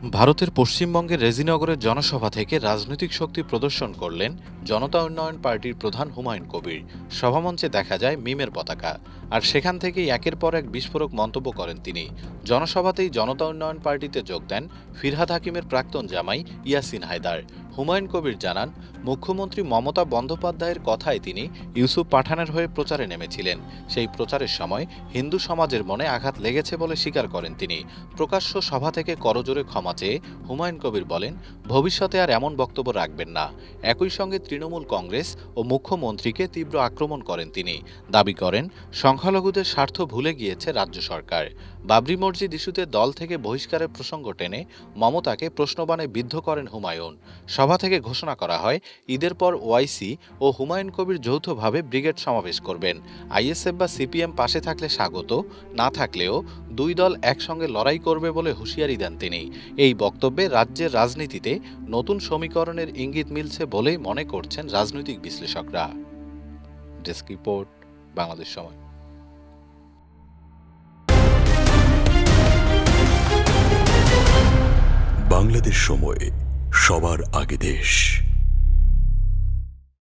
ভারতের পশ্চিমবঙ্গের রেজিনগরের জনসভা থেকে রাজনৈতিক শক্তি প্রদর্শন করলেন জনতা উন্নয়ন পার্টির প্রধান হুমায়ুন কবির। সভামঞ্চে দেখা যায় মিমের পতাকা, আর সেখান থেকেই একের পর এক বিস্ফোরক মন্তব্য করেন তিনি। জনসভাতেই জনতা উন্নয়ন পার্টিতে যোগ দেন ফিরহাদ হাকিমের প্রাক্তন জামাই ইয়াসিন হায়দার। হুমায়ুন কবির জানান, মুখ্যমন্ত্রী মমতা বন্দ্যোপাধ্যায়ের কথায় তিনি ইউসুফ পাঠানের হয়ে প্রচারে নেমেছিলেন। সেই প্রচারের সময় হিন্দু সমাজের মনে আঘাত লেগেছে বলে স্বীকার করেন তিনি। প্রকাশ্য সভা থেকে করজোরে ক্ষমা চেয়ে হুমায়ুন কবির বলেন, ভবিষ্যতে আর এমন বক্তব্য রাখবেন না। একই সঙ্গে তৃণমূল কংগ্রেস ও মুখ্যমন্ত্রীকে তীব্র আক্রমণ করেন তিনি। দাবি করেন, সংখ্যালঘুদের স্বার্থ ভুলে গিয়েছে রাজ্য সরকার। বাবরি মসজিদ ইস্যুতে দল থেকে বহিষ্কারের প্রসঙ্গ টেনে মমতাকে প্রশ্নবাণে বিদ্ধ করেন হুমায়ুন। সভা থেকে ঘোষণা করা হয়, ঈদের পর ওয়াইসি ও হুমায়ুন কবির যৌথভাবে ব্রিগেড সমাবেশ করবেন। আইএসএফ বা সিপিএম পাশে থাকলে স্বাগত, না থাকলেও দুই দল একসঙ্গে লড়াই করবে বলে হুঁশিয়ারি দেন তিনি। এই বক্তব্যে রাজ্যের রাজনীতিতে নতুন সমীকরণের ইঙ্গিত মিলছে বলেই মনে করছেন রাজনৈতিক বিশ্লেষকরা। ডেস্ক রিপোর্ট, বাংলাদেশ সময়। বাংলাদেশ সময়, সবার আগে দেশ।